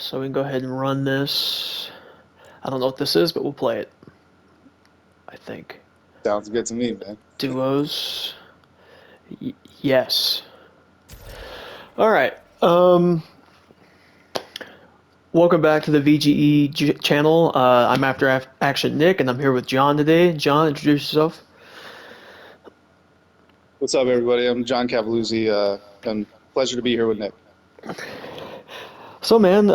So we can go ahead and run this. I don't know what this is, but we'll play it. I think. Sounds good to me, man. Duos. Yes. All right. Welcome back to the VGE channel. I'm After Action Nick, and I'm here with John today. John, introduce yourself. What's up, everybody? I'm John Cavaluzzi, and pleasure to be here with Nick. So, man,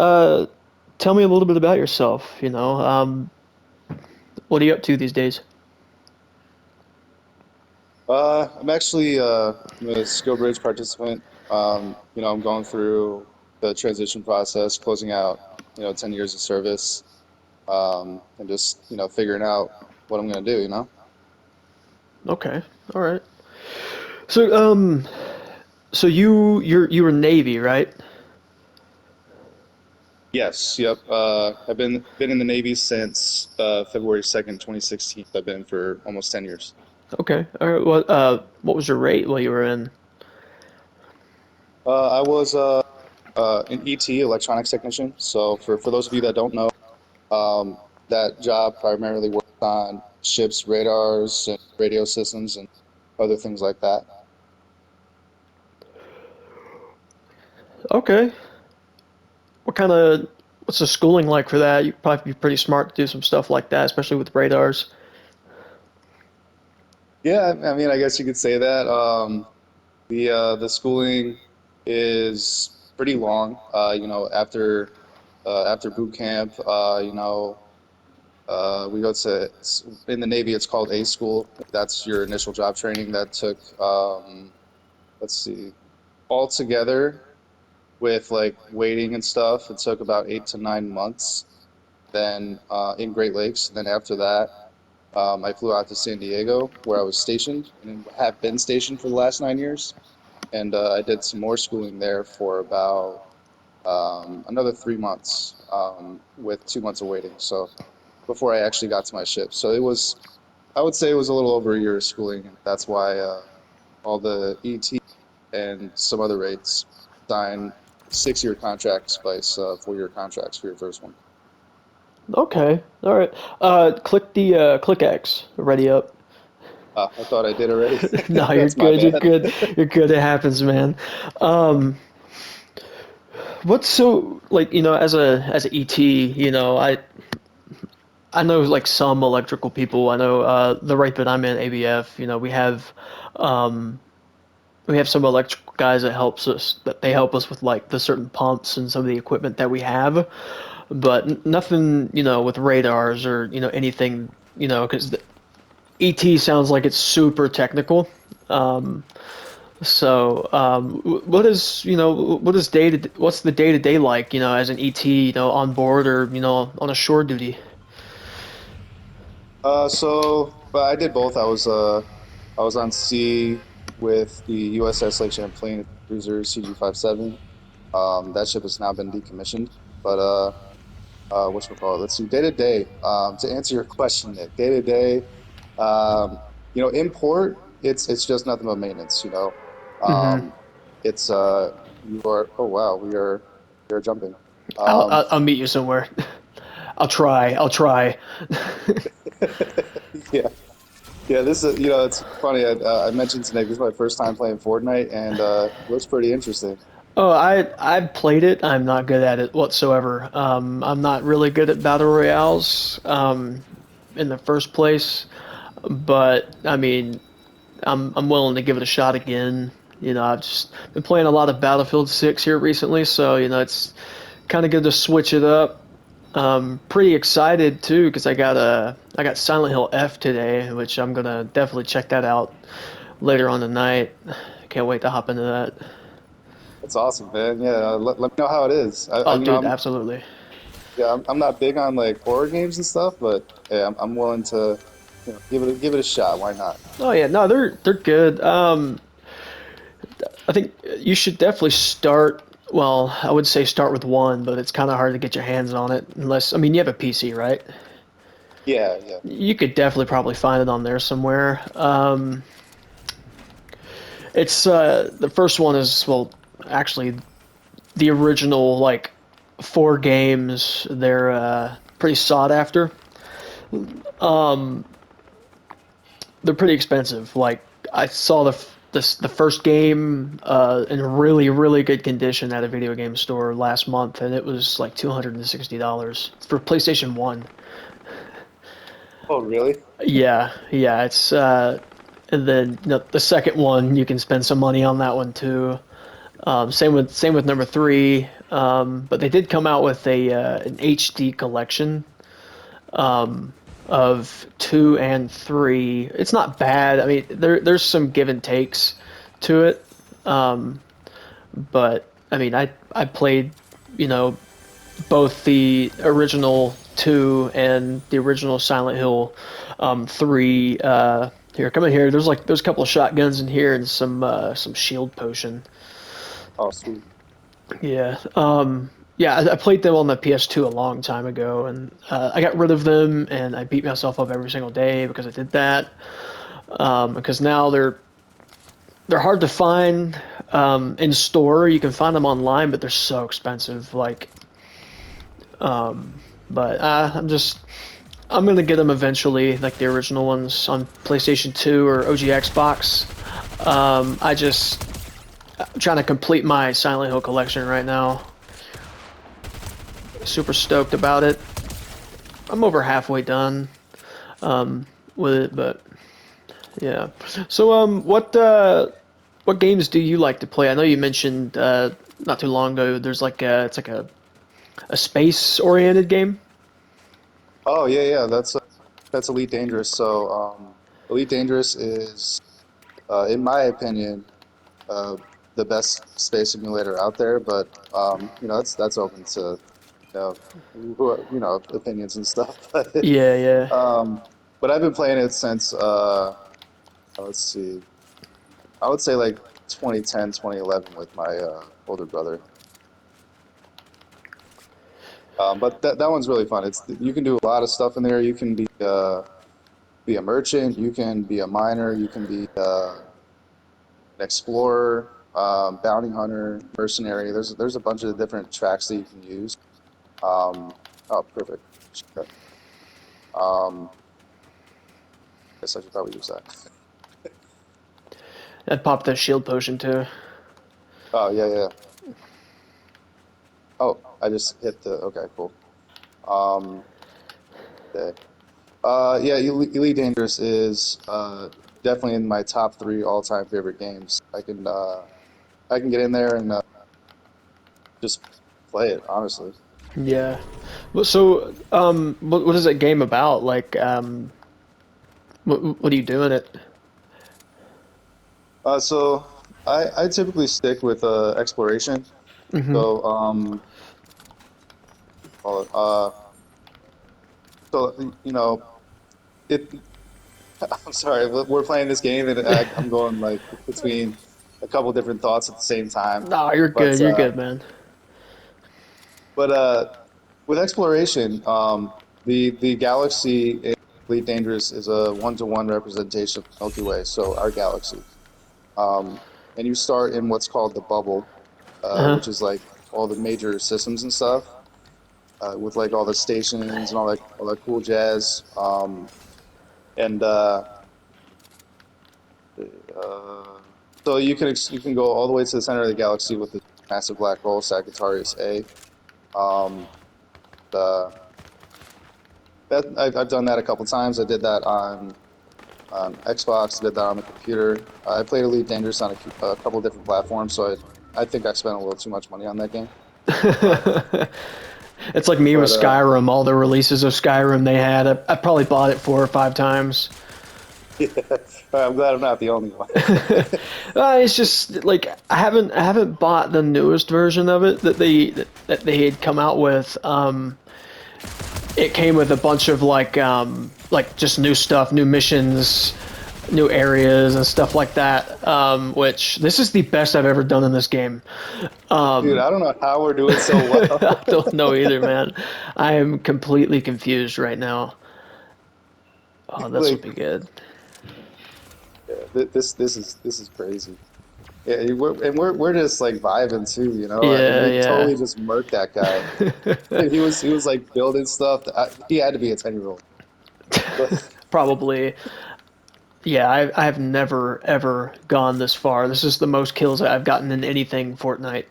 tell me a little bit about yourself. What are you up to these days? I'm actually I'm a Skill Bridge participant. I'm going through the transition process, closing out, 10 years of service, and just, figuring out what I'm going to do. Okay. All right. So, so you were Navy, right? Yes, yep. I've been in the Navy since February 2nd, 2016. I've been for almost 10 years. Okay. All right. What was your rate while you were in? I was an ET, electronics technician. So for those of you that don't know, Um, that job primarily works on ships' radars and radio systems and other things like that. Okay. What kind of what's the schooling like for that? You'd probably be pretty smart to do some stuff like that, especially with radars. Yeah, I mean, I guess you could say that. The schooling is pretty long. After boot camp, we go to in the Navy. It's called A school. That's your initial job training. That took let's see, altogether with like waiting and stuff. It took about 8 to 9 months. Then in Great Lakes. And then after that, I flew out to San Diego, where I was stationed and have been stationed for the last 9 years. And I did some more schooling there for about another 3 months, with 2 months of waiting. So before I actually got to my ship, so I would say it was a little over a year of schooling, and that's why all the ET and some other rates sign 6-year contracts, vice 4-year contracts for your first one. Okay. All right. Click X. Ready up. I thought I did already. No, you're That's my good. You're bad. good. You're good. It happens, man. Um, what's so like as a ET, I know like some electrical people. I know the rate that I'm in ABF. Um, we have some electrical guys that they help us with like the certain pumps and some of the equipment that we have, but nothing with radars or anything because the ET sounds like it's super technical. Um, what's the day to day like as an ET on board or on a shore duty? I did both. I was on sea with the USS Lake Champlain cruiser CG-57. That ship has now been decommissioned. But whatchamacallit, let's see, day to day. To answer your question, Nick, day to day, in port, it's just nothing but maintenance. Hmm. Um, it's you are. Oh wow, we are jumping. I'll, Um, I'll I'll meet you somewhere. I'll try. I'll try. yeah. Yeah, this is, it's funny. I mentioned to Nick, this is my first time playing Fortnite, and it looks pretty interesting. Oh, I've played it. I'm not good at it whatsoever. I'm not really good at battle royales in the first place, but I mean, I'm willing to give it a shot again. I've just been playing a lot of Battlefield 6 here recently, so it's kind of good to switch it up. Pretty excited too because I got Silent Hill F today, which I'm gonna definitely check that out later on tonight. Can't wait to hop into that. That's awesome, man. Yeah, let me know how it is. Oh, dude, absolutely. I'm not big on like horror games and stuff, but yeah, I'm willing to, give it a shot. Why not? Oh yeah, no, they're good. I think you should definitely start. Well, I would say start with one, but it's kind of hard to get your hands on it unless I mean you have a PC, right? Yeah, yeah. You could definitely probably find it on there somewhere. It's the first one is well, actually the original like 4 games. They're pretty sought after. Um, they're pretty expensive. Like I saw the first game in really really good condition at a video game store last month, and it was like $260 for PlayStation One. Oh, really? Yeah, yeah, it's and then the second one you can spend some money on that one too. Same with number three. But they did come out with a an HD collection of two and three. It's not bad. I mean, there's some give and takes to it, but I mean, I played, you know, both the original two and the original Silent Hill three. Here, come in here. There's a couple of shotguns in here and some shield potion. Oh, sweet. Yeah. Yeah, I played them on the PS2 a long time ago, and I got rid of them, and I beat myself up every single day because I did that. Because now they're hard to find in store. You can find them online, but they're so expensive. But I'm gonna get them eventually, like the original ones on PlayStation 2 or OG Xbox. I'm trying to complete my Silent Hill collection right now. Super stoked about it. I'm over halfway done with it, but yeah. So what games do you like to play? I know you mentioned not too long ago. There's it's like a space oriented game. Oh, yeah, yeah. That's Elite Dangerous. So, Elite Dangerous is, in my opinion, uh, the best space simulator out there. But that's open to opinions and stuff. Yeah, yeah. But I've been playing it since let's see, I would say like 2010, 2011 with my older brother. But that one's really fun. You can do a lot of stuff in there. You can be a merchant, you can be a miner, you can be an explorer, bounty hunter, mercenary. There's a bunch of different tracks that you can use. Oh, perfect. Sure. Um, guess I should probably use that. I'd pop the shield potion too. Oh, yeah, yeah. Oh, I just hit the. Okay, cool. Um, okay. Yeah, Elite Dangerous is definitely in my top three all-time favorite games. I can get in there and just play it, honestly. Yeah. Well, so what is that game about? What do you do in it? So I typically stick with exploration. Hmm. So call it, it. I'm sorry, we're playing this game and I'm going like between a couple different thoughts at the same time. No, you're But good. You're good, man. but with exploration, the galaxy in Elite Dangerous is a one-to-one representation of the Milky Way, so our galaxy. Um, and you start in what's called the bubble, Uh-huh. which is like all the major systems and stuff, with like all the stations and all that cool jazz. And uh, so you can go all the way to the center of the galaxy with the massive black hole, Sagittarius A. Um, the I've done that a couple times. I did that on Xbox. I did that on the computer. I played Elite Dangerous on a couple different platforms, so I think I spent a little too much money on that game. It's like me with But Skyrim. All the releases of Skyrim they had, I probably bought it 4 or 5 times. yeah, I'm glad I'm not the only one. It's just like I haven't bought the newest version of it that they had come out with. It came with a bunch of like just new stuff, new missions, new areas and stuff like that. Which this is the best I've ever done in this game. Dude, I don't know how we're doing so I well. don't know either, man. I am completely confused right now. Oh, this will Like, be good. yeah, this is crazy. Yeah, we're just like vibing too, you know. And Yeah, we yeah. totally just murked that guy. He was like building stuff. He had to be a 10-year-old. But Probably. Yeah, I have never ever gone this far. This is the most kills I've gotten in anything Fortnite.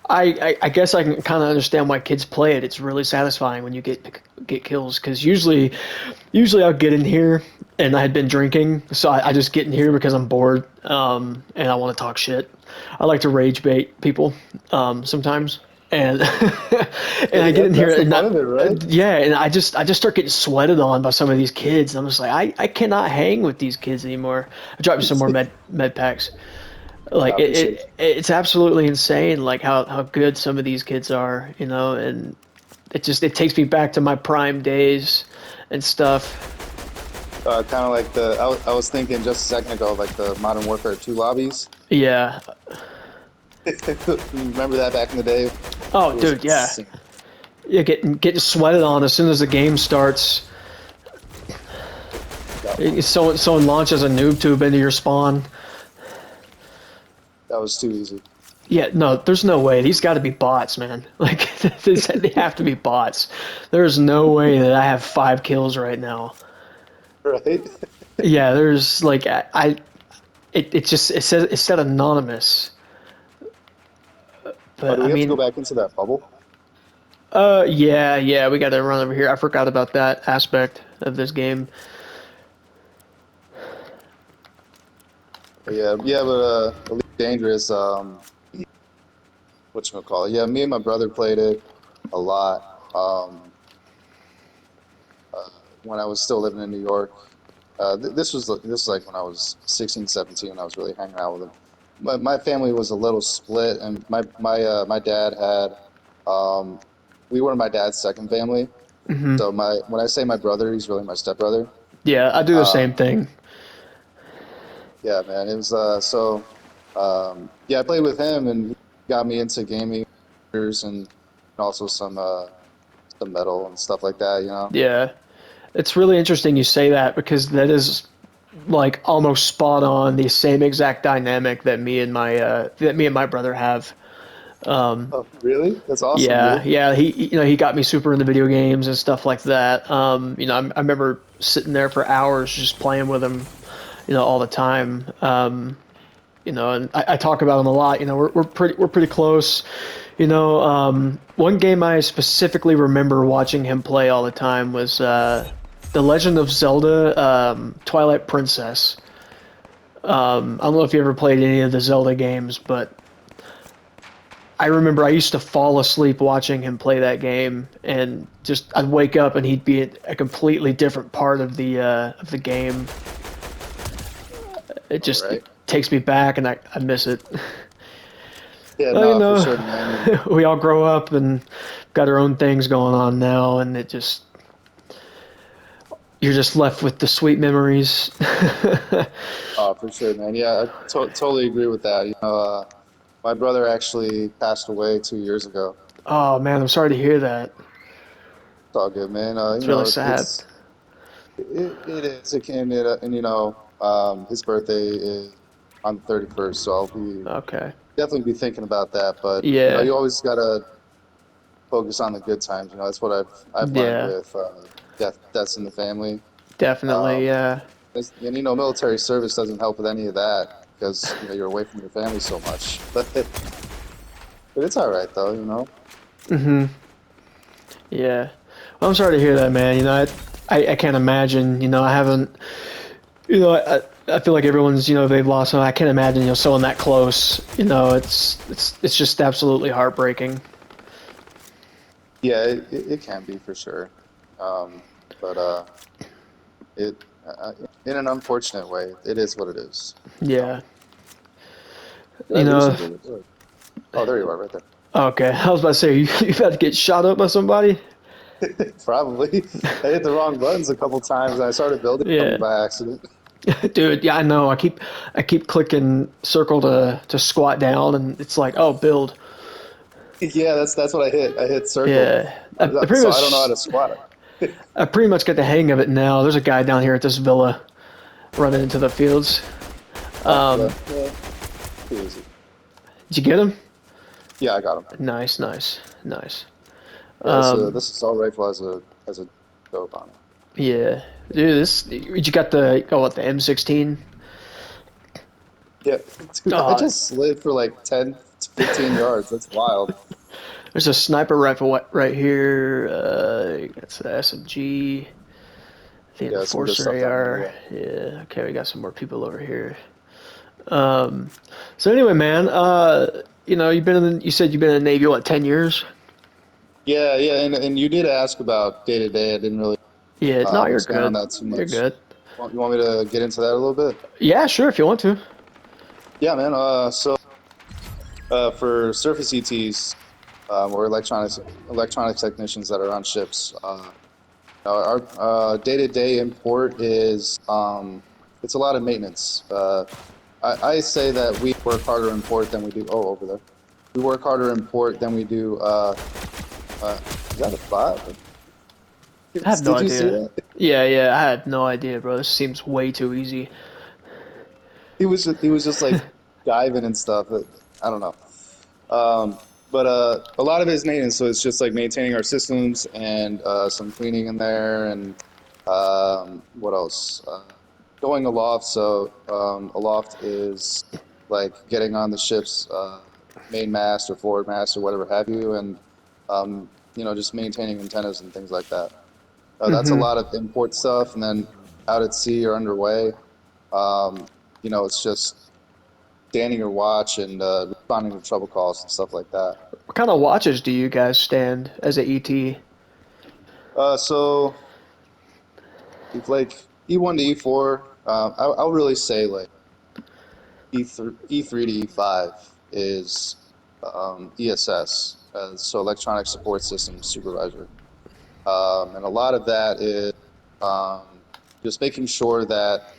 I guess I can kind of understand why kids play it. It's really satisfying when you get kills because usually I'll get in here and I had been drinking, so I just get in here because I'm bored and I want to talk shit. I like to rage bait people sometimes, and and I get in here that's the and fun of it, right? yeah, and I just start getting sweated on by some of these kids. I'm just like I cannot hang with these kids anymore. I drop you some more med packs. I Like appreciate it's absolutely insane like how good some of these kids are, you know, and it takes me back to my prime days and stuff. kind of like I was thinking just a second ago, like the Modern Warfare 2 lobbies. Yeah. Remember that back in the day? It Oh was dude, yeah. insane. Yeah, getting sweated on as soon as the game starts. That, Someone launches a noob tube into your spawn. that was too easy. Yeah, no, there's no way. These got to be bots, man. Like they have to be bots. There's no way that I have 5 kills right now. Right? Yeah, there's like it just it said anonymous, Oh, but do I we have to go mean, back into that bubble? yeah, we got to run over here. I forgot about that aspect of this game. Yeah, yeah, but Elite Dangerous, whatchamacallit? Yeah, me and my brother played it a lot. Uh, when I was still living in New York. This was like when I was 16, 17, when I was really hanging out with him. My family was a little split, and my dad had um, we were my dad's second family. Hmm. So my when I say my brother, he's really my stepbrother. Yeah, I do the Uh, same thing. yeah, man, it was yeah, I played with him, and he got me into gaming and also some metal and stuff like that, you know. Yeah, it's really interesting you say that because that is like almost spot on the same exact dynamic that me and my brother have. Oh, really? That's awesome, Yeah, dude. yeah, he got me super into video games and stuff like that. I remember sitting there for hours just playing with him, all the time. And I talk about him a lot. We're pretty close. One game I specifically remember watching him play all the time was The Legend of Zelda Twilight Princess. I don't know if you ever played any of the Zelda games, but I remember I used to fall asleep watching him play that game, and just I'd wake up and he'd be at a completely different part of the game. It All just it right. takes me back, and I miss it. Yeah, Well, no, for sure, man. And we all grow up and got our own things going on now, and you're just left with the sweet memories. For sure, man. Yeah, totally agree with that. My brother actually passed away 2 years ago. Oh man, I'm sorry to hear that. It's all good, man. It's really sad. It is. His birthday is on the 31st, so I'll be Okay. definitely be thinking about that. But Yeah. you always gotta focus on the good times. That's what I've learned Yeah. with deaths in the family. Definitely. Um, Yeah. and military service doesn't help with any of that because you're away from your family so much. But it's all right though. Mhm. Yeah. Well, I'm sorry to hear that, man. I can't imagine. I haven't. I feel like everyone's. They've lost. I can't imagine. Someone that close. It's just absolutely heartbreaking. Yeah, it can be for sure. But it in an unfortunate way, it is what it is. Yeah. Did I You lose know. you, dude? Oh, there you are, right Okay. I was about to say you about to get shot up by somebody. there. Probably. I hit the wrong buttons a couple times, and I started building something Yeah. by accident. Dude. Yeah. I know. I keep clicking circle to squat down, and it's like, oh, build. Yeah, that's what I hit. I hit circle, Yeah. I pretty so I don't know how much. to squat it. I pretty much got the hang of it now. There's a guy down here at this villa running into the fields. Um, Yeah, too easy. did you get him? Yeah, I got him. Nice, nice, nice. Yeah, Um, this assault rifle has a dope on it. yeah, dude, this you got the what the M16? Yeah, dude, I Uh, just slid for like 10 to 15 yards. That's wild. there's a sniper rifle right here. It's the SMG, the Yeah, some good Enforcer stuff down there. AR. Yeah. Yeah, okay, we got some more people over here. Um, so anyway, man, you said you've been in the Navy what 10 years? Yeah, and you did ask about day to day. I didn't really Yeah, no, you're expand on good. that too You're much. good. You want me to get into that a little bit? Yeah, sure, if you want to. Yeah, man. For surface ETs, or electronics technicians that are on ships, our day to day import is it's a lot of maintenance. I say that we work harder in port than we do. Oh, over there. We work harder in port than we do. Is that a bot? I have no Did you see idea. that? Yeah, I had no idea, bro. This seems way too easy. He was just like diving and stuff. I don't know. But a lot of it is maintenance, so it's just like maintaining our systems and some cleaning in there, and what else? Going aloft. So aloft is like getting on the ship's main mast or forward mast or whatever have you, and just maintaining antennas and things like that. That's a Mm-hmm. lot of import stuff, and then out at sea or underway, it's just standing your watch and responding to trouble calls and stuff like that. What kind of watches do you guys stand as a ET? So if like E1 to E4, I'll really say like E3 to E5 is ESS, so Electronic Support System Supervisor, and a lot of that is just making sure that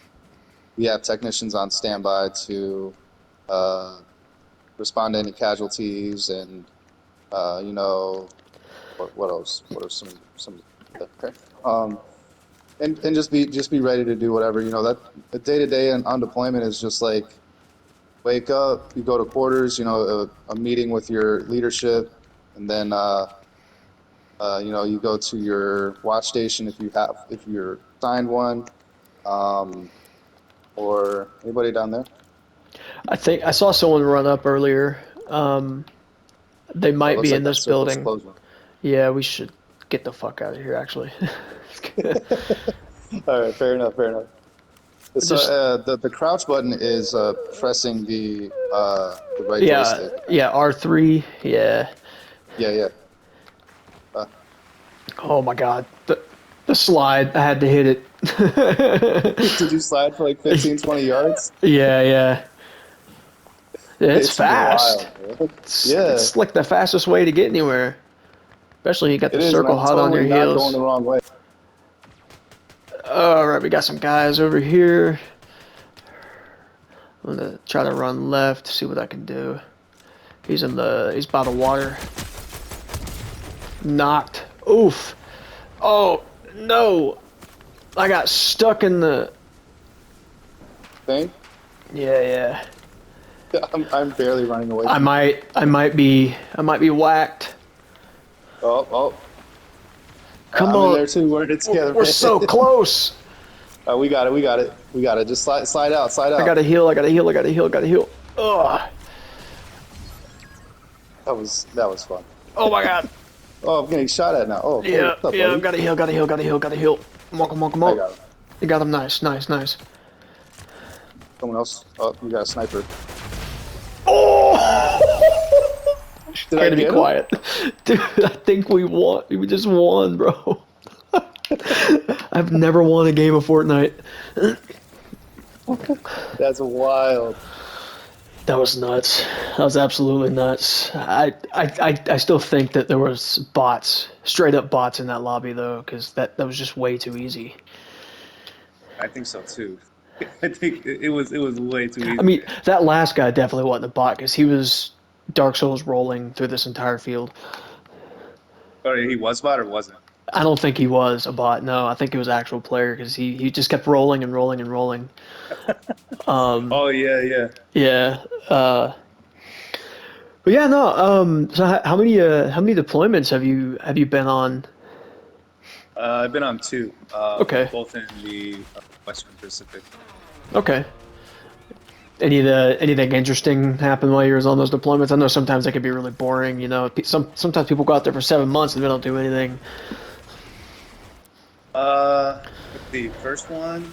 we have technicians on standby to uh, respond to any casualties and what else? What are some okay. And just be ready to do whatever. That the day to day on deployment is just like wake up, you go to quarters, a meeting with your leadership, and then you go to your watch station if you're assigned one, um, or anybody down there. I think I saw someone run up earlier. Um, they Oh, it might looks be like in that this circle's building. closing. Yeah, we should get the fuck out of here, actually. All right, fair enough, fair enough. So Just the crouch button is pressing the right yeah, joystick. yeah, R3. Yeah. Yeah, yeah. Uh, Oh my God, the slide. I had to hit did it. you slide for like 15, 20 yards? Yeah. It's It's fast. wild, man. Yeah, It's like the fastest way to get anywhere. Especially you got it the is, circle man. hot on your Totally not going heels. the wrong way. All right, we got some guys over here. I'm gonna try to run left, see what I can do. He's by the water. Knocked. Oof. Oh no. I got stuck in the. Thing. Yeah. I'm barely running away I from. might be whacked. Oh. Come I'm in on. there too. We're in it together, We're so man. close. We got it. We got it. We got it. Just slide out. Slide I out. gotta heal. Ugh. That was fun. Oh my God. Oh, I'm getting shot at now. Oh, hey, Yeah, what's up, I've buddy? gotta heal. Come I on. got him. You got him. Nice. Someone else. Oh, you got a sniper. Oh! Did I I gotta be get him? quiet. Dude, I think we won. We just won, bro. I've never won a game of Fortnite. That's wild. That was nuts. That was absolutely nuts. I still think that there was bots, straight up bots in that lobby though, because that was just way too easy. I think so too. I think it was way too I easy, mean, man. that last guy definitely wasn't a bot because he was Dark Souls rolling through this entire field. Oh, he was bot or wasn't? I don't think he was a bot. No, I think he was an actual player because he just kept rolling and rolling and rolling. Um, Oh yeah, yeah. yeah. But yeah, no. So how many deployments have you been on? I've been on two, Okay. both in the Western Pacific. Okay. Anything interesting happen while you was on those deployments? I know sometimes they can be really boring. You know, sometimes people go out there for 7 months and they don't do anything. The first one,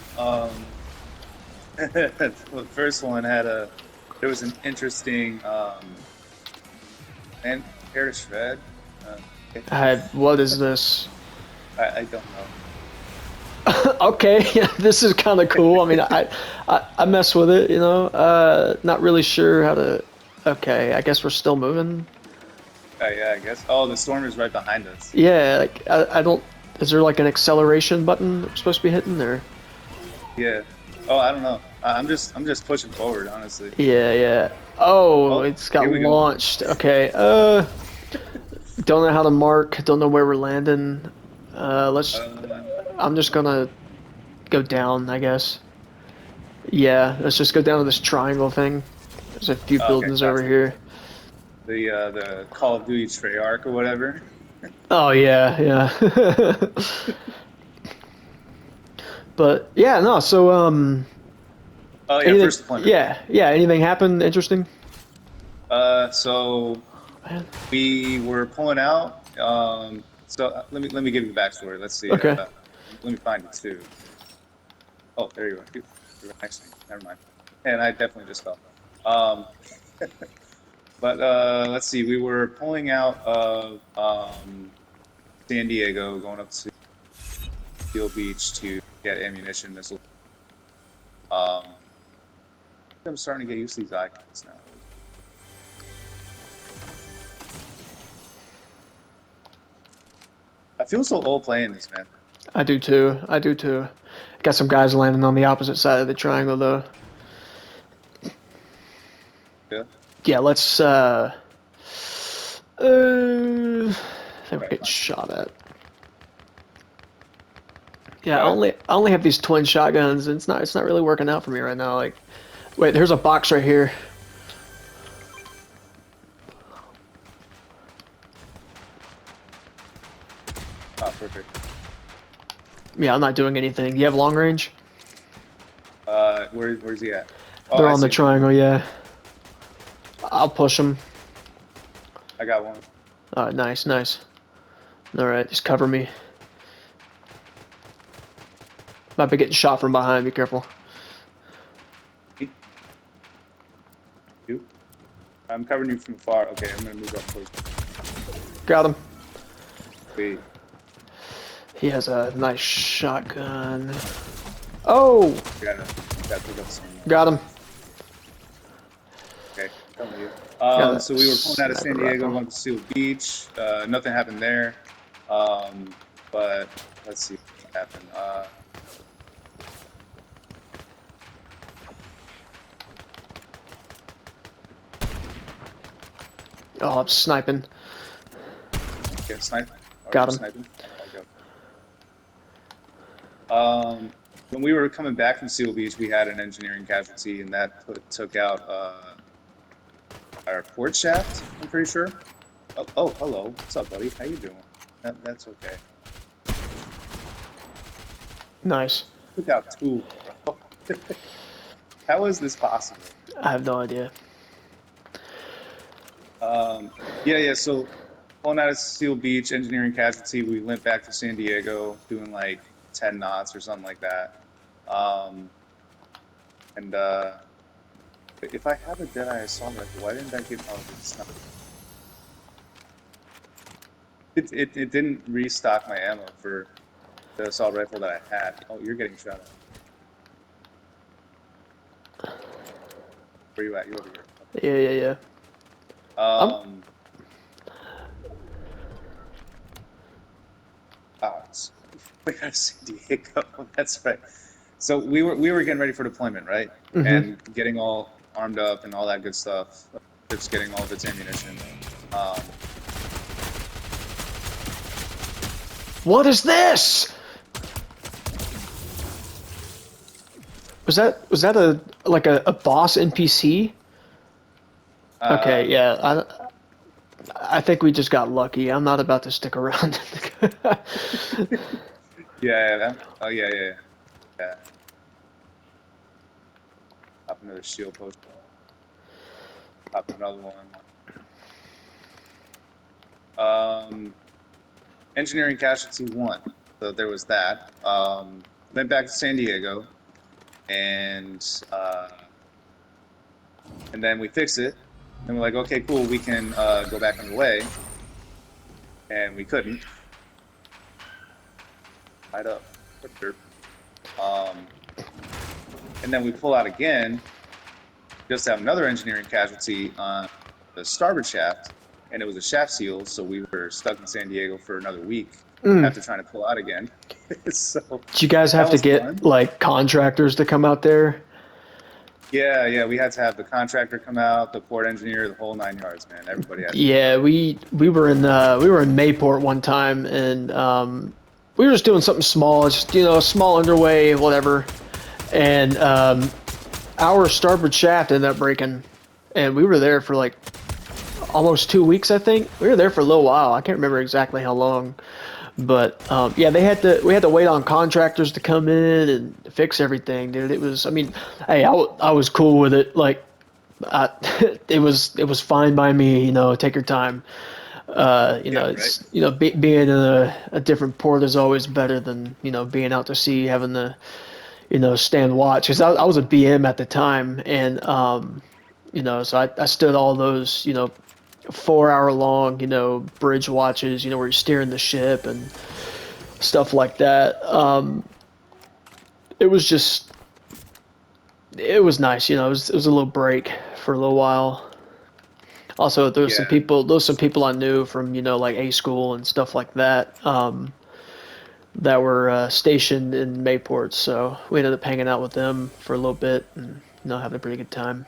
the first one had a there was an interesting and hair to shred. Uh, What is this? I don't know. Okay, yeah, this is kind of cool. I mean, I mess with it. You know, not really sure how to. Okay, I guess we're still moving. Yeah, I guess. Oh, the storm is right behind us. Yeah, like I don't. Is there like an acceleration button that we're supposed to be hitting there? Yeah. Oh, I don't know. I'm just pushing forward, honestly. Yeah, yeah. Oh, Oh, it's got here we go. launched. Okay. Don't know how to mark. Don't know where we're landing. Let's. Uh, I'm just gonna go down, I guess. Yeah, let's just go down to this triangle thing. There's a few okay, buildings over gotcha. here. The Call of Duty Treyarch or whatever. Oh yeah, yeah. But yeah, no. So Oh yeah, anything? first deployment. Yeah, yeah. Anything happened interesting? So Man. we were pulling out. Let me give you the backstory. Let's see. Okay. Let me find it too. Oh, there you are. You're right next to me. Never mind. And I definitely just fell. Um, but let's see. We were pulling out of San Diego, going up to Seal Beach to get ammunition missiles. Um, I'm starting to get used to these icons now. I feel so old playing this, man. I do too. I do too. Got some guys landing on the opposite side of the triangle though. Yeah. Yeah, let's. I think we're Right, getting fine. shot at. Yeah, What? I only have these twin shotguns, and it's not really working out for me right now. Like, wait, there's a box right here. Oh, perfect. Yeah, I'm not doing anything. You have long range? Where's he at? Oh, They're I on the see him. triangle. Yeah, I'll push them. I got one. Nice, nice. All right, just cover me. Might be getting shot from behind. Be careful. You? I'm covering you from far. Okay, I'm gonna move up towards you. Got him. Wait. He has a nice shotgun. Oh, Gotta pick up some. got him. Okay, coming to you. Got a So we were pulling out of San sniper Diego, rifle. going to Seal Beach. Nothing happened there. But let's see what happened. Oh, I'm sniping. Get sniped. Got him. Sniping. When we were coming back from Seal Beach, we had an engineering casualty, and that took out our port shaft. I'm pretty sure. Oh, hello. What's up, buddy? How you doing? That's okay. Nice. Took out two, bro. How is this possible? I have no idea. Yeah. So, pulling out of Seal Beach, engineering casualty, we went back to San Diego, doing like 10 knots or something like that. And if I have a Deadeye assault rifle, why didn't I get? Oh, it's not. It didn't restock my ammo for the assault rifle that I had. Oh, you're getting shot at. Where you at? You over here? Yeah, yeah, yeah. It's we got San Diego. That's right. So we were getting ready for deployment, right? Mhm. And getting all armed up and all that good stuff. Just getting all of its ammunition. What is this? Was that a boss NPC? Okay, yeah. I think we just got lucky. I'm not about to stick around. Oh yeah. Pop another shield post. Pop another one. Engineering casualty 1. So there was that. Went back to San Diego, and then we fixed it. And we're like, okay, cool, we can go back underway. And we couldn't. Tied up. And then we pull out again, just to have another engineering casualty on the starboard shaft, and it was a shaft seal, so we were stuck in San Diego for another week after trying to pull out again. So did you guys have to get fun. like contractors to come out there? Yeah, we had to have the contractor come out, the port engineer, the whole 9 yards, man. Everybody had to. Yeah, we were in Mayport one time, and we were just doing something small, just a small underway, whatever, and our starboard shaft ended up breaking, and we were there for like almost 2 weeks, I think. We were there for a little while. I can't remember exactly how long, but yeah, we had to wait on contractors to come in and fix everything, dude. It was, I mean, hey, I was cool with it. Like, it was fine by me. Take your time. It's being in a different port is always better than being out to sea, having to stand watch. Because I was a BM at the time, and so I stood all those 4-hour long bridge watches, where you're steering the ship and stuff like that. It was nice, it was a little break for a little while. Also, there was some people I knew from like A school and stuff like that, that were stationed in Mayport, so we ended up hanging out with them for a little bit and having a pretty good time.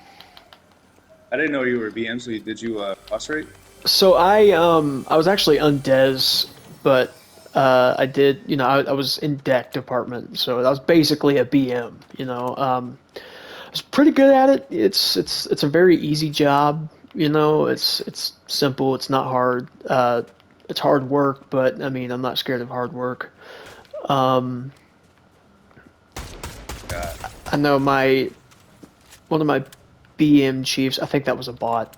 I didn't know you were a BM, so did you boss rate? So I was actually undez, but I did I was in deck department, so I was basically a BM. I was pretty good at it. It's a very easy job. It's simple. It's not hard. It's hard work, but I mean I'm not scared of hard work. I know one of my BM chiefs, I think that was a bot.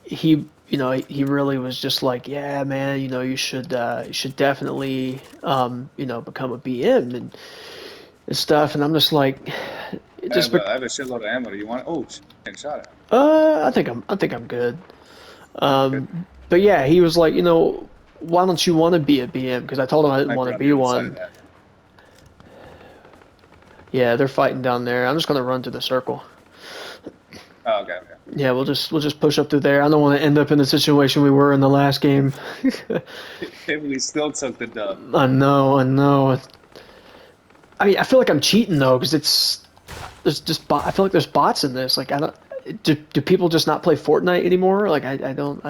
He really was just like, yeah, man, you should definitely become a BM and stuff. And I'm just like, I have a shitload of ammo. Do you want? Oh, getting shot at. I think I'm good. But yeah, he was like, why don't you want to be a BM? Because I told him I didn't want to be one. Yeah, they're fighting down there. I'm just gonna run to the circle. Oh, okay. Yeah, we'll just push up through there. I don't want to end up in the situation we were in the last game. We still took the dub. I know. I mean, I feel like I'm cheating though, because I feel like there's bots in this. Like, do people just not play Fortnite anymore? Like, I don't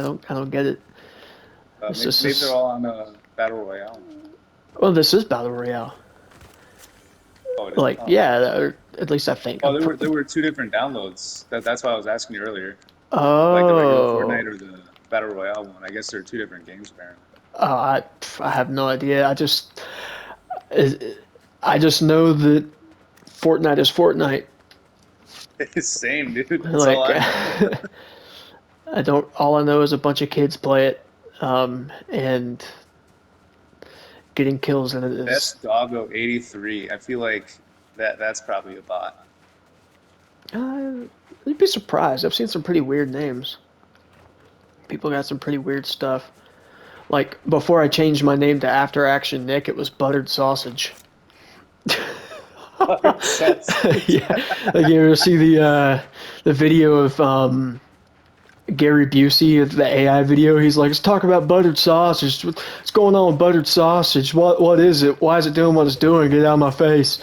get it. Maybe they're all on Battle Royale. Well, this is Battle Royale. Oh, like, yeah, or at least I think. Oh, there were 2 different downloads. That's why I was asking you earlier. Oh. Like the regular Fortnite or the Battle Royale one. I guess there are 2 different games apparently. I have no idea. I just know that Fortnite is Fortnite. Same, dude. That's Like, all I know. all I know is a bunch of kids play it, and getting kills in it is. Best Doggo 83. I feel like that's probably a bot. You'd be surprised. I've seen some pretty weird names. People got some pretty weird stuff. Like, before I changed my name to After Action Nick, it was Buttered Sausage. Yeah, like you ever see the video of Gary Busey, the AI video? He's like, let's talk about buttered sausage. What's going on with buttered sausage? What is it? Why is it doing what it's doing? Get out of my face.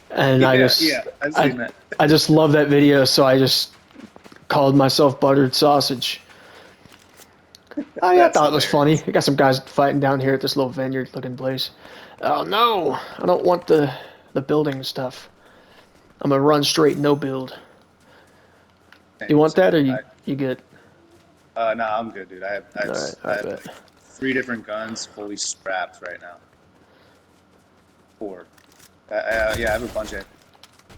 And I've seen that. I just love that video, so I just called myself Buttered Sausage. Oh yeah, I That's thought it was funny. hilarious. We got some guys fighting down here at this little vineyard looking place. Oh no, I don't want the building stuff. I'm gonna run straight, no build. You Same, want same. that or you good? Nah, I'm good, dude. All I right, have bet. like 3 different guns fully strapped right now. 4. Yeah, I have a bunch of.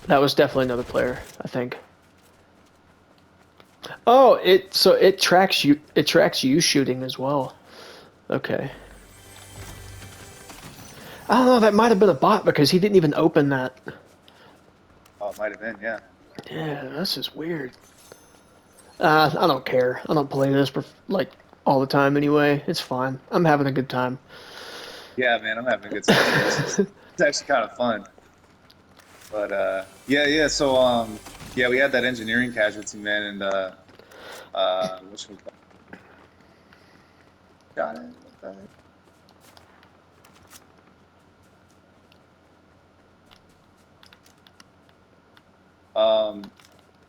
That was definitely another player, I think. Oh, it tracks you. It tracks you shooting as well. Okay. I don't know. That might have been a bot because he didn't even open that. Oh, it might have been, yeah. Yeah, this is weird. I don't care. I don't play this for like all the time anyway. It's fine. I'm having a good time. Yeah, man, I'm having a good time too. It's actually kind of fun. But yeah, yeah. So yeah, we had that engineering casualty, man, and what should we call it? Got it. What the heck?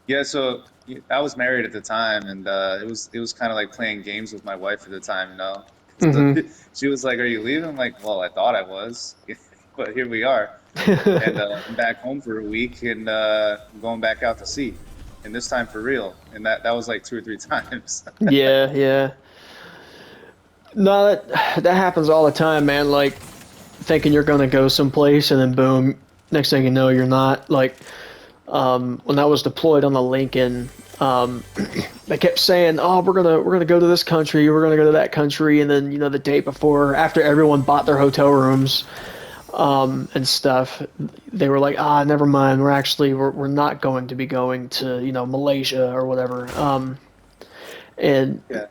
Yeah, so I was married at the time, and it was kind of like playing games with my wife at the time, you know. So Mm-hmm. she was like, "Are you leaving?" I'm like, "Well, I thought I was, but here we are." And I'm back home for a week, and I'm going back out to sea, and this time for real. And that was like 2 or 3 times. Yeah, yeah. No, that happens all the time, man. Like thinking you're gonna go someplace and then boom, next thing you know you're not. Like when I was deployed on the Lincoln, they kept saying, "Oh, we're gonna go to this country, we're gonna go to that country," and then the day before, after everyone bought their hotel rooms and stuff, they were like, "Ah, never mind. We're not going to be going to Malaysia or whatever." And Yeah,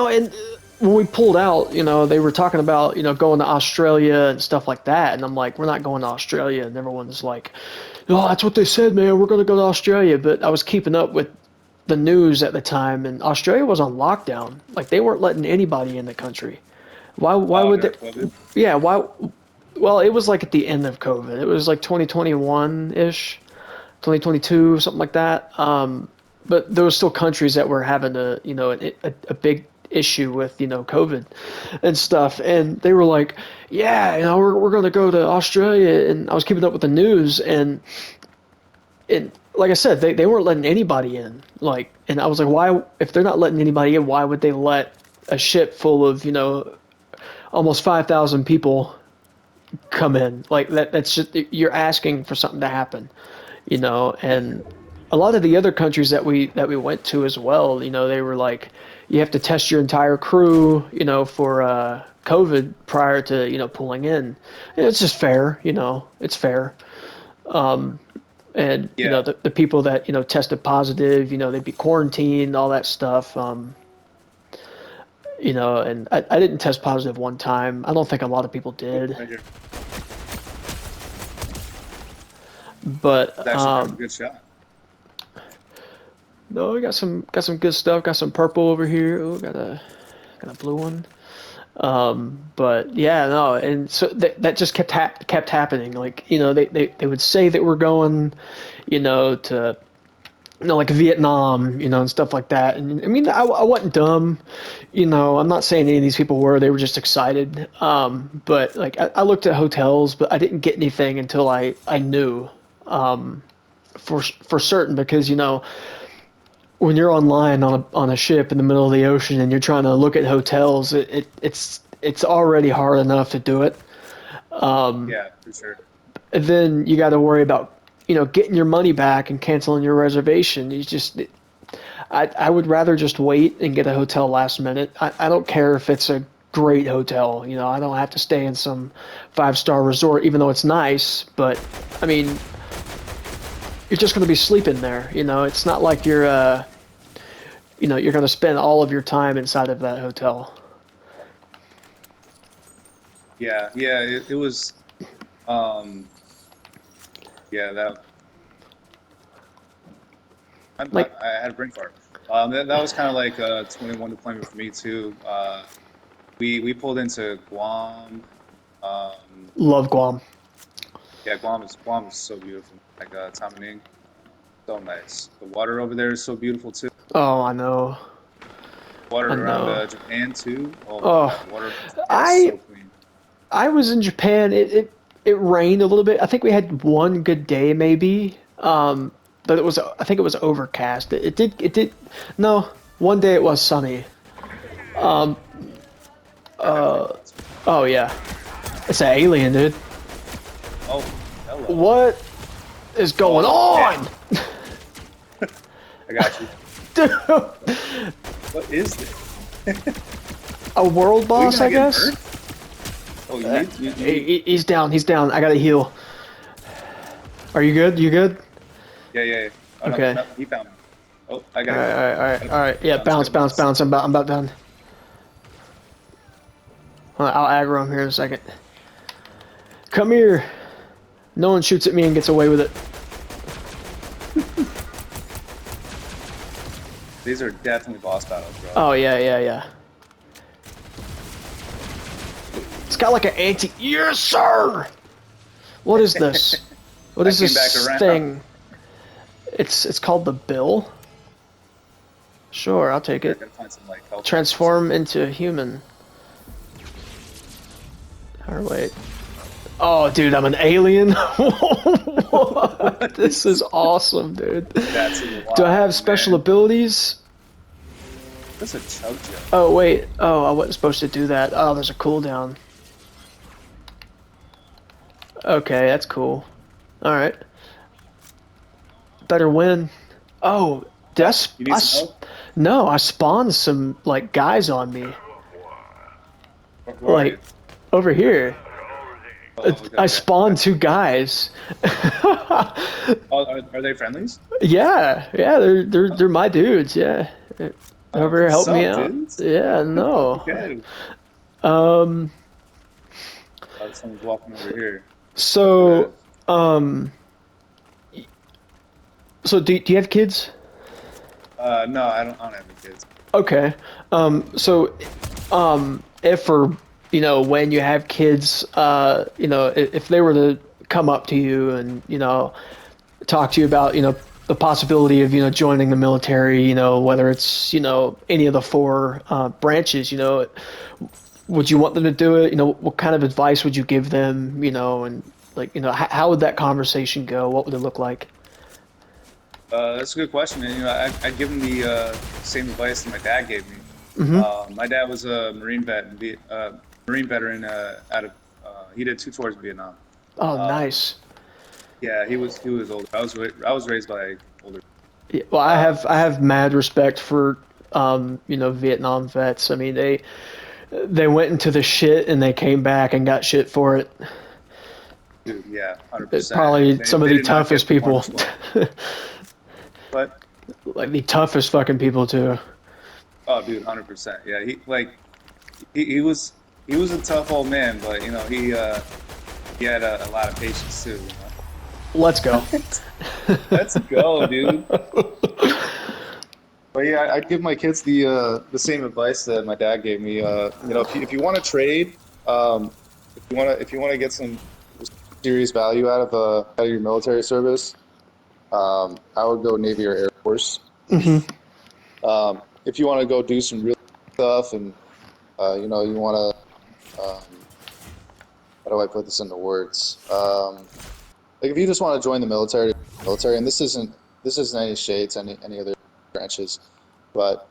and when we pulled out, they were talking about, going to Australia and stuff like that. And I'm like, we're not going to Australia. And everyone's like, oh, that's what they said, man. We're going to go to Australia. But I was keeping up with the news at the time, and Australia was on lockdown. Like, they weren't letting anybody in the country. Why would they? during COVID. Yeah, why? Well, it was like at the end of COVID. It was like 2021 ish, 2022, something like that. But there was still countries that were having a big issue with COVID and stuff, and they were like, yeah, we're going to go to Australia, and I was keeping up with the news, and like I said, they weren't letting anybody in, like, and I was like, why, if they're not letting anybody in, why would they let a ship full of almost 5,000 people come in? Like that's just, you're asking for something to happen, and a lot of the other countries that we went to as well, they were like, you have to test your entire crew, for COVID prior to pulling in. And it's just fair, it's fair. And Yeah, the people that tested positive, they'd be quarantined, all that stuff. And I didn't test positive one time. I don't think a lot of people oh, did, right here. but It's actually kind of a good shot. no, we got some good stuff. Got some purple over here. Oh, got a blue one. But yeah, no, and so that just kept happening. Like they would say that we're going, to like Vietnam, and stuff like that. And I mean, I wasn't dumb, I'm not saying any of these people were. They were just excited. But like I looked at hotels, but I didn't get anything until I knew for certain because when you're online on a ship in the middle of the ocean and you're trying to look at hotels, it's already hard enough to do it. Yeah, for sure. And then you got to worry about getting your money back and canceling your reservation. I would rather just wait and get a hotel last minute. I don't care if it's a great hotel. I don't have to stay in some 5-star resort, even though it's nice. But I mean, you're just going to be sleeping there. It's not like you're going to spend all of your time inside of that hotel. Yeah, yeah. It was. Um, yeah, that. Like, I had a brain fart. That was kind of like a 21 deployment for me too. We pulled into Guam. Um, love Guam. yeah, Guam is so beautiful. Like Tamaning, so nice. The water over there is so beautiful too. Oh, I know. Water I around know. Japan too. Oh my Oh, God, water is I so clean. I was in Japan. It rained a little bit. I think we had one good day maybe. But I think it was overcast. It did no, one day it was sunny. Um That definitely uh helps. oh yeah. It's an alien, dude. Oh, hello. What is going Oh, damn. on? I got you. Dude, What is this? a world Are we boss, gonna I get guess. nerfed? Oh, you need. He's down. He's down. I gotta heal. Are you good? You good? Yeah, yeah, yeah. Oh no, Okay. no, he found me. Oh, I All gotta right. go. All right. All right. Gotta All right. Yeah. bounce, Bounce. gotta Bounce. bounce. Bounce. I'm about done. I'll aggro him here in a second. Come here. No one shoots at me and gets away with it. These are definitely boss battles, bro. Oh yeah. Yeah. Yeah. It's got like an anti. Yes, sir. What is this? What I is came back this around. thing? It's called the Bill. Sure, I'll take I it. gotta find some like health. Transform into a human. Or wait. Oh, dude, I'm an alien. What? This is awesome, dude. That's a lot, Do I have special man. abilities? That's a chug jug. Oh, wait. Oh, I wasn't supposed to do that. Oh, there's a cooldown. Okay, that's cool. All right. Better win. Oh, did You need some help? no, I spawned some like guys on me. Where are you? Like over here. Oh, okay, I okay. spawned two guys. Oh, are they friendlies? Yeah, they're my dudes. Yeah, over here, What's help me up, out. dudes? Yeah, no. Okay. Um. Oh, someone's walking over here. So, um. So do you have kids? No, I don't have any kids. Okay. So, if or when you have kids, if they were to come up to you and talk to you about the possibility of joining the military, whether it's any of the four branches, would you want them to do it? What kind of advice would you give them? And like how would that conversation go? What would it look like? That's a good question, and I give them the same advice that my dad gave me. Mm-hmm. My dad was a Marine vet, Marine veteran out of. He did 2 tours in Vietnam. Oh, Um, nice. yeah, he was older. I was raised by older. Yeah, well, I Uh, have I have mad respect for Vietnam vets. I mean, they went into the shit and they came back and got shit for it. dude, yeah, It's 100%. And probably some of they the did not get toughest people, performance but like the toughest fucking people too. oh, dude, 100%. Yeah, he was a tough old man, but he had a lot of patience too. Let's go. Let's go, dude. But yeah, I'd give my kids the same advice that my dad gave me. If you want to trade, if you want to get some serious value out of your military service, I would go Navy or Air Force. Hmm. If you want to go do some real stuff and you want to, how do I put this into words? Like if you just want to join the military, and this isn't any shades, any other branches, but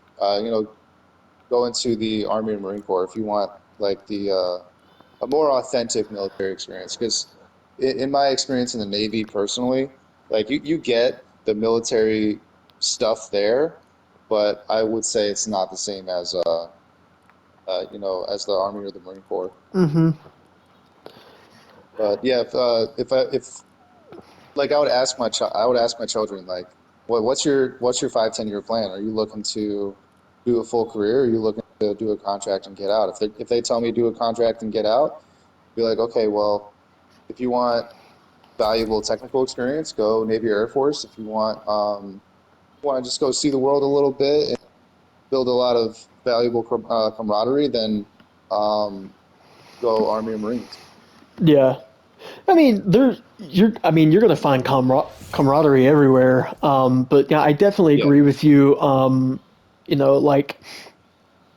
go into the Army or Marine Corps if you want like a more authentic military experience. Because in my experience in the Navy personally, like you get the military stuff there, but I would say it's not the same as as the Army or the Marine Corps. Hmm. But yeah, if like I would ask my children like, what's your 5-10 year plan? Are you looking to do a full career? Or are you looking to do a contract and get out? If they tell me do a contract and get out, be like, okay, well, if you want valuable technical experience, go Navy or Air Force. If you want to just go see the world a little bit and build a lot of valuable camaraderie, then go Army or Marines. Yeah. I mean, you're gonna find camaraderie everywhere. But yeah, I definitely Yeah. agree with you. Like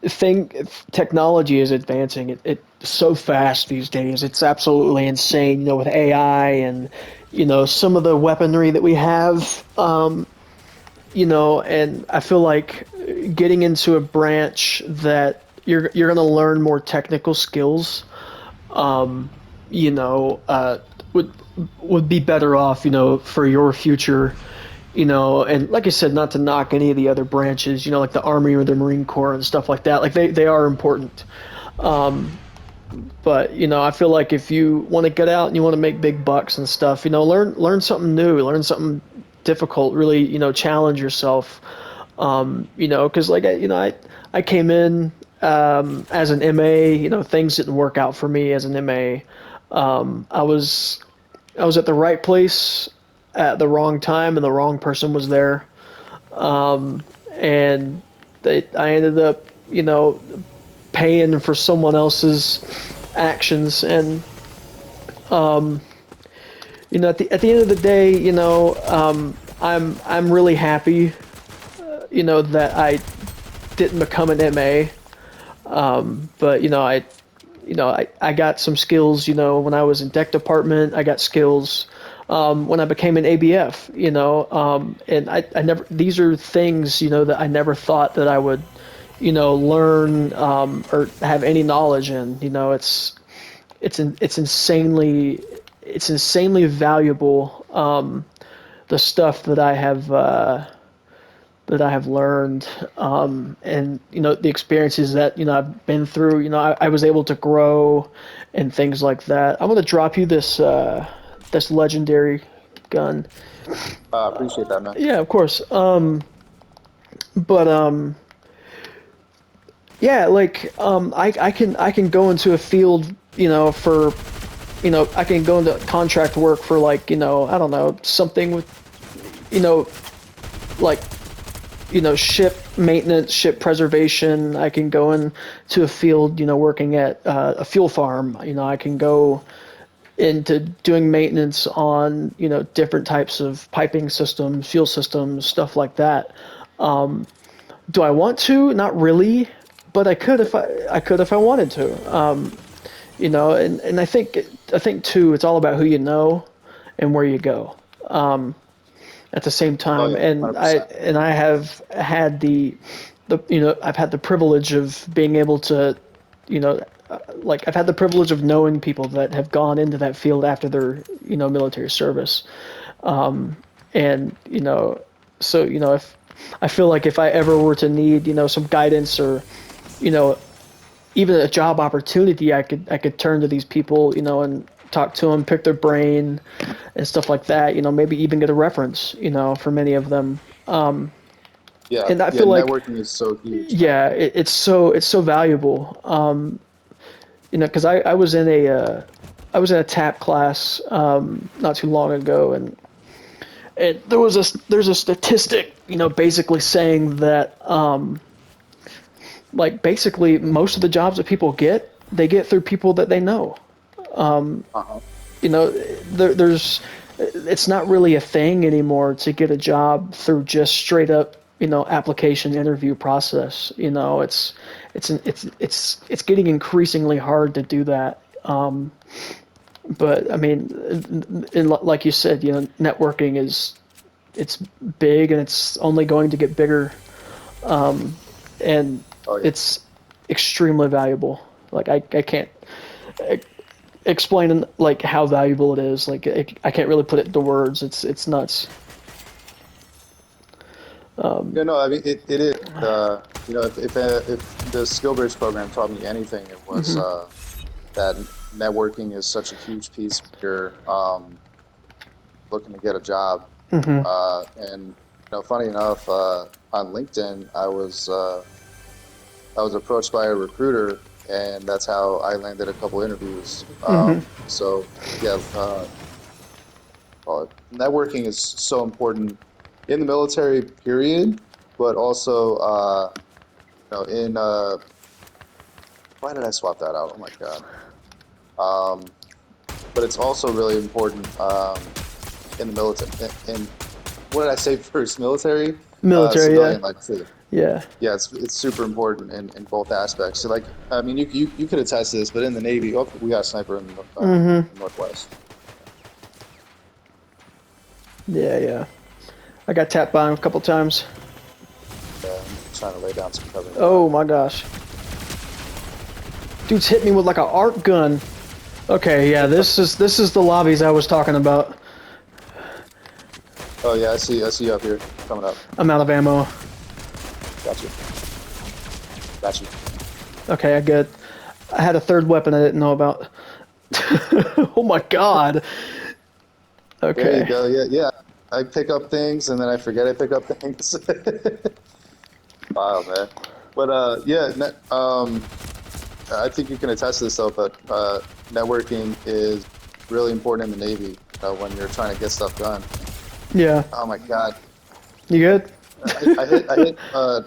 thing technology is advancing it so fast these days. It's absolutely insane, with AI and some of the weaponry that we have. And I feel like getting into a branch that you're going to learn more technical skills, you know, uh, would would be better off, for your future. And like I said, not to knock any of the other branches, like the Army or the Marine Corps and stuff like that. Like they are important. But I feel like if you want to get out and you want to make big bucks and stuff, learn something new, learn something difficult, really, challenge yourself. Because like I came in as an MA, things didn't work out for me as an MA. I was at the right place at the wrong time, and the wrong person was there. And I ended up, paying for someone else's actions. And at the end of the day, I'm really happy, that I didn't become an MA. But I got some skills. When I was in deck department, I got skills. When I became an ABF, and I never. These are things, that I never thought that I would, learn, or have any knowledge in. It's insanely valuable. The stuff that I have learned, and the experiences that I've been through. I was able to grow and things like that. I'm gonna drop you this legendary gun. Appreciate that, man. Yeah, of course. But yeah, like I can go into a field, for I can go into contract work for, like, I don't know, something with, like, ship maintenance, ship preservation. I can go into a field, working at a fuel farm. I can go into doing maintenance on, different types of piping systems, fuel systems, stuff like that. Do I want to? Not really, but I could if I wanted to. And I think too, it's all about who you know and where you go. At the same Oh time, yeah, and I 100%. and I have had I've had the privilege of being able to, you know, like I've had the privilege of knowing people that have gone into that field after their, military service. And so if I feel like if I ever were to need, some guidance or, you know, even a job opportunity, I could turn to these people, and talk to them, pick their brain, and stuff like that. Maybe even get a reference, for many of them. Yeah, And I yeah. feel like, Networking is so huge, man. yeah, it's so valuable. Because I was in a TAP class, not too long ago, and there's a statistic, basically saying that, like, basically most of the jobs that people get, they get through people that they know. Uh-huh. you know there's It's not really a thing anymore to get a job through just straight up, application interview process. It's getting increasingly hard to do that. But I mean, like you said, networking it's big, and it's only going to get bigger. And Oh yeah. it's extremely valuable. Like I can't explain, like, how valuable it is. Like I can't really put it into words. It's nuts. Yeah, no, I mean it is. If the Skill Bridge program taught me anything, it was that networking is such a huge piece if you're looking to get a job. And funny enough, on LinkedIn, I was approached by a recruiter, and that's how I landed a couple interviews. So yeah, networking is so important in the military, period, but also in why did I swap that out? Oh my God. Um, but it's also really important in the military. And what did I say first? Military, Military, yeah. civilian life too. Yeah. Yeah, it's super important in both aspects. So like, I mean, you could attest to this, but in the Navy, oh, we got a sniper in the Mm-hmm. Northwest. Yeah, yeah. I got tapped by him a couple times. I'm trying to lay down some cover. Oh my gosh. Dude's hit me with like an ARC gun. Okay, yeah, this is the lobbies I was talking about. Oh yeah, I see you up here, coming up. I'm out of ammo. Got you. Got you. Okay, I get. I had a third weapon I didn't know about. Oh my god. Okay. There you go. Yeah, yeah. I pick up things and then I forget I pick up things. Wow, man. But yeah, I think you can attest to this though. But networking is really important in the Navy when you're trying to get stuff done. Yeah. Oh my God. You good? I hit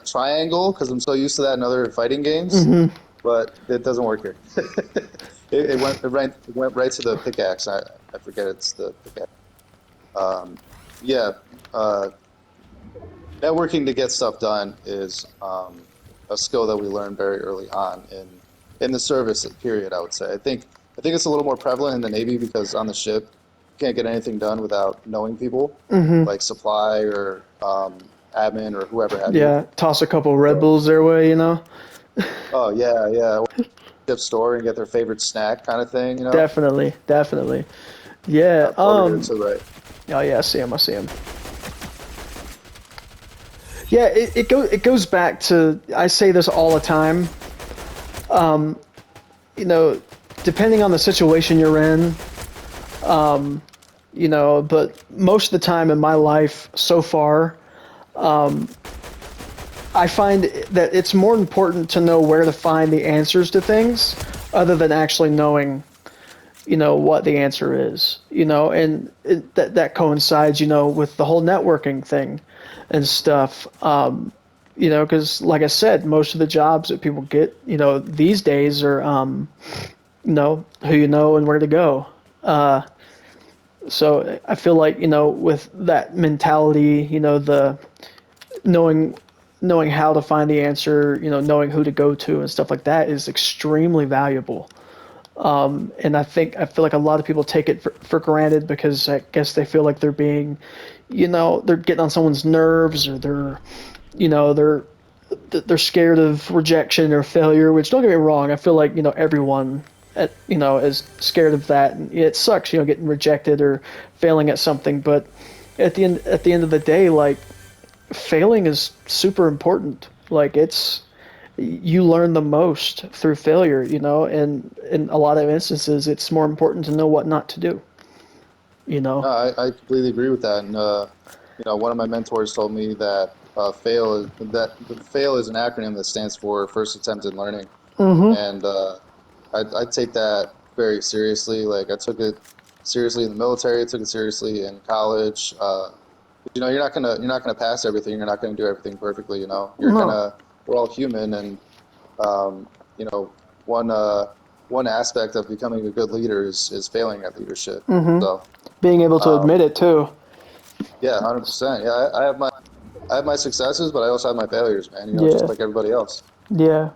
triangle because I'm so used to that in other fighting games, but it doesn't work here. It went right to the pickaxe. I forget it's the pickaxe. Yeah, networking to get stuff done is a skill that we learned very early on in the service period. I would say. I think it's a little more prevalent in the Navy because on the ship you can't get anything done without knowing people, like supply or admin or whoever have you. Yeah. Toss a couple Red Bulls their way, you know? Oh yeah, yeah. Ship store and get their favorite snack kind of thing, you know. Definitely, definitely. Yeah. Over here to the right. Oh yeah, I see him. I see him. Yeah, it goes back to, I say this all the time. You know, depending on the situation you're in, you know, but most of the time in my life so far, I find that it's more important to know where to find the answers to things other than actually knowing, you know, what the answer is, you know, and that coincides, you know, with the whole networking thing and stuff. You know, because like I said, most of the jobs that people get, you know, these days are, you know, who you know and where to go. So I feel like, you know, with that mentality, you know, the knowing how to find the answer, you know, knowing who to go to and stuff like that is extremely valuable. And I feel like a lot of people take it for granted because I guess they feel like they're being, you know, they're getting on someone's nerves, or they're, you know, they're scared of rejection or failure, which, don't get me wrong, I feel like, you know, everyone you know, is scared of that, and it sucks, you know, getting rejected or failing at something, but at the end of the day, like, failing is super important. Like, you learn the most through failure, you know, and in a lot of instances it's more important to know what not to do, you know. No, I completely agree with that. And you know, one of my mentors told me that fail is an acronym that stands for first attempt in learning. And I take that very seriously. Like, I took it seriously in the military. I took it seriously in college. You know, you're not gonna pass everything. You're not gonna do everything perfectly. You know, we're all human, and you know, one aspect of becoming a good leader is failing at leadership. So Being able to admit it too. yeah, 100%. Yeah, I have my successes, but I also have my failures, man. You know, just Yeah. like everybody else. Yeah.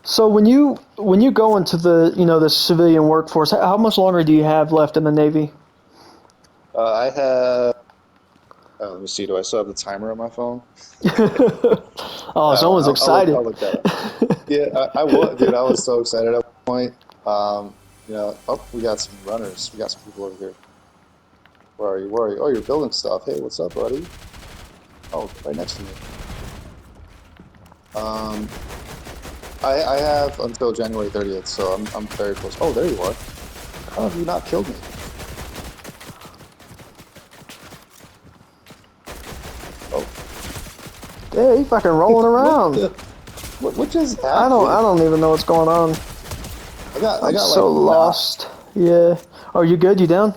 So when you go into the, you know, the civilian workforce, how much longer do you have left in the Navy? I have. Let me see. Do I still have the timer on my phone? Oh, someone's excited. I'll look that up. Yeah, I was, dude. I was so excited at one point. You know, oh, we got some runners. We got some people over here. Where are you? Where are you? Oh, you're building stuff. Hey, what's up, buddy? Oh, right next to me. I have until January 30th, so I'm very close. Oh, there you are. How have you not killed me? Oh, Yeah, he fucking rolling around. what just happened? I don't even know what's going on. I got I'm like so lost. Yeah. Are you good? You down?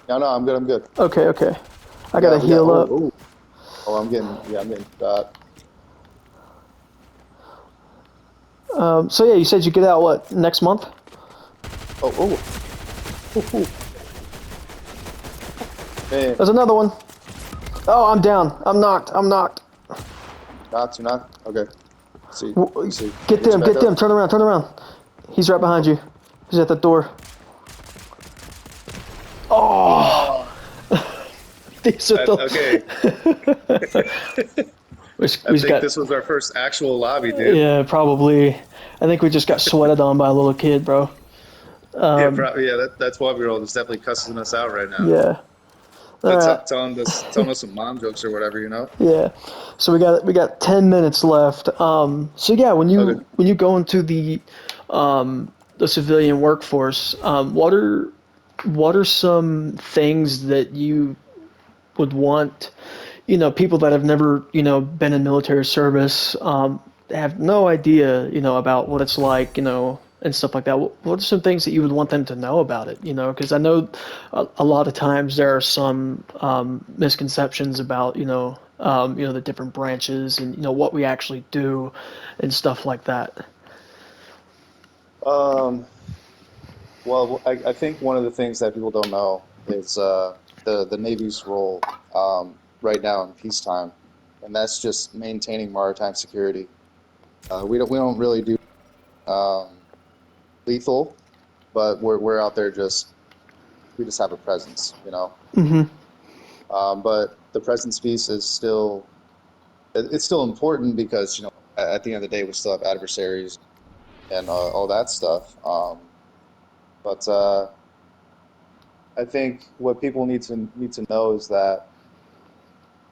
No, I'm good. I'm good. Okay. I gotta heal up. Oh, I'm getting shot. So yeah, you said you get out what, next month? Oh. Man, There's another one. Oh, I'm down. I'm knocked. Not, you're not? Okay. See, W- see. Get you them, back get them. up? Turn around, turn around. He's right behind you. He's at the door. Oh, Oh, these are the. okay. we I just think got. this was our first actual lobby, dude. Yeah, probably. I think we just got sweated on by a little kid, bro. Yeah, probably. Yeah, that 12-year-old is definitely cussing us out right now. Yeah. All But right. telling us some mom jokes or whatever, you know? Yeah. So we got 10 minutes left. So yeah, when Okay. you go into the civilian workforce, what are some things that you would want, people that have never, been in military service, have no idea, about what it's like, and stuff like that. What are some things that you would want them to know about it? Because I know a lot of times there are some misconceptions about, the different branches and what we actually do and stuff like that. Um, well, I think one of the things that people don't know is the Navy's role right now in peacetime, and that's just maintaining maritime security. We don't really do um, lethal, but we're out there just we just have a presence, you know. Hmm. But the presence piece is still it's still important because at the end of the day we still have adversaries and all that stuff. But I think what people need to know is that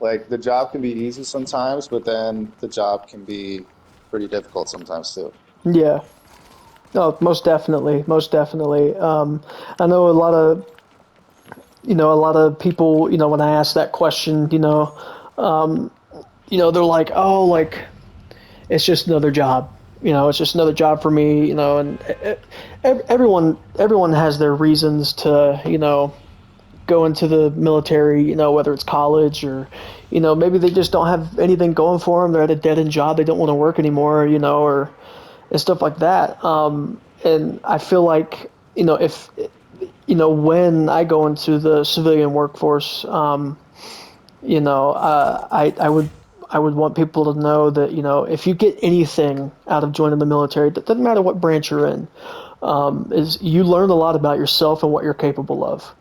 like the job can be easy sometimes, but then the job can be pretty difficult sometimes too. Yeah. No, most definitely, most definitely. I know a lot of people, when I ask that question, they're like, oh, like it's just another job. It's just another job for me. And everyone has their reasons to, go into the military. Whether it's college or, maybe they just don't have anything going for them. They're at a dead end job. They don't want to work anymore. Or and stuff like that. And I feel like, if when I go into the civilian workforce, I would want people to know that if you get anything out of joining the military, it doesn't matter what branch you're in, is you learn a lot about yourself and what you're capable of.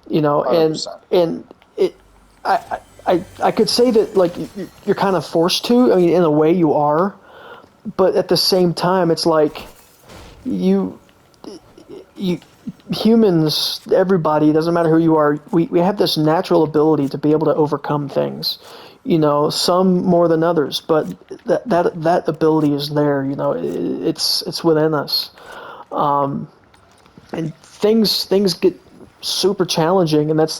And 100%. it, I could say that like you're kind of forced to. I mean, in a way, you are, but at the same time, it's like you you humans, everybody, doesn't matter who you are, we have this natural ability to be able to overcome things. Some more than others, but that ability is there. It's within us. And things get super challenging, and that's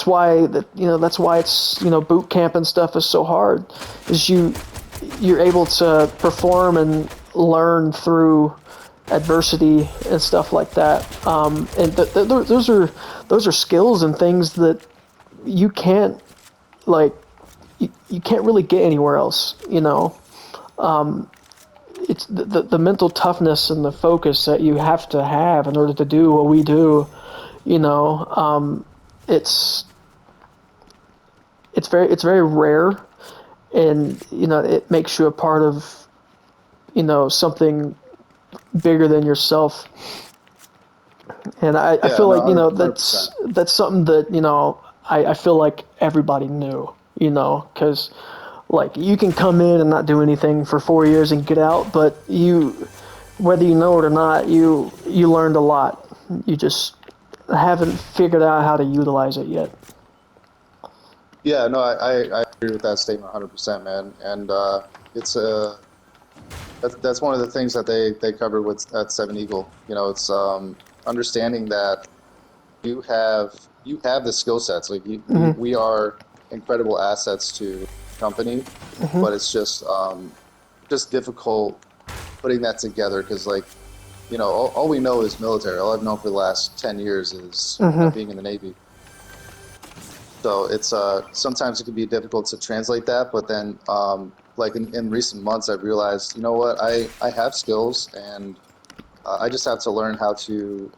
why it's boot camp and stuff is so hard. Is you're able to perform and learn through adversity and stuff like that. And those are skills and things that you can't like you can't really get anywhere else. It's the mental toughness and the focus that you have to have in order to do what we do. You know, it's it's very rare, and it makes you a part of something bigger than yourself. And I Yeah, feel no, like 100%. that's something that I feel like everybody knew, because like you can come in and not do anything for 4 years and get out, but whether you know it or not, you learned a lot. You just haven't figured out how to utilize it yet. Yeah, no, I agree with that statement 100%, man. And it's that's one of the things that they covered with at Seven Eagle. It's understanding that you have the skill sets. Like we are incredible assets to the company, but it's just difficult putting that together because all we know is military. All I've known for the last 10 years is being in the Navy. So it's sometimes it can be difficult to translate that, but then like in recent months I've realized, you know what, I have skills and I just have to learn how to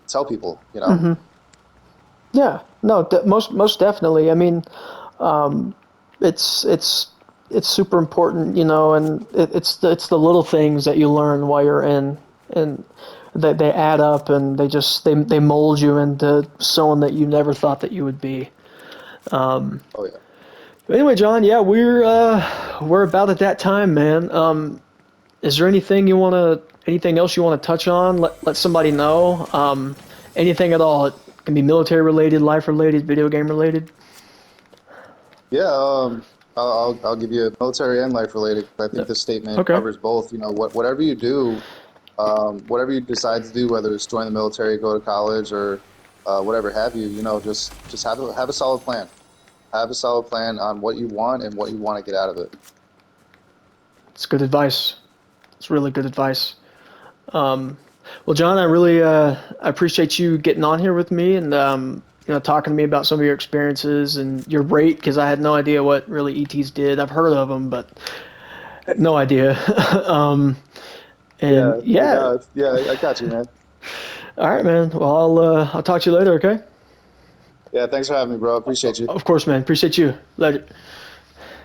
tell people. Yeah, no, most definitely. I mean, it's super important, you know, and it's the little things that you learn while you're in, and they add up, and they mold you into someone that you never thought that you would be. Oh yeah. But anyway, John, yeah, we're about at that time, man. Is there anything else you want to touch on? Let somebody know. Anything at all. It can be military related, life related, video game related. Yeah, I'll give you a military and life related. I think the statement Okay. covers both. You know, whatever you do, whatever you decide to do, whether it's join the military, go to college, or whatever have you, you know, just have a solid plan. Have a solid plan on what you want and what you want to get out of it. It's good advice. It's really good advice. Well, John, I appreciate you getting on here with me and you know, talking to me about some of your experiences and your rate, because I had no idea what really ETs did. I've heard of them, but no idea. And yeah, Yeah, I got you, man. all right, man. Well, I'll talk to you later. Okay. Yeah, thanks for having me, bro. Appreciate you. Of course, man. Appreciate you. Later.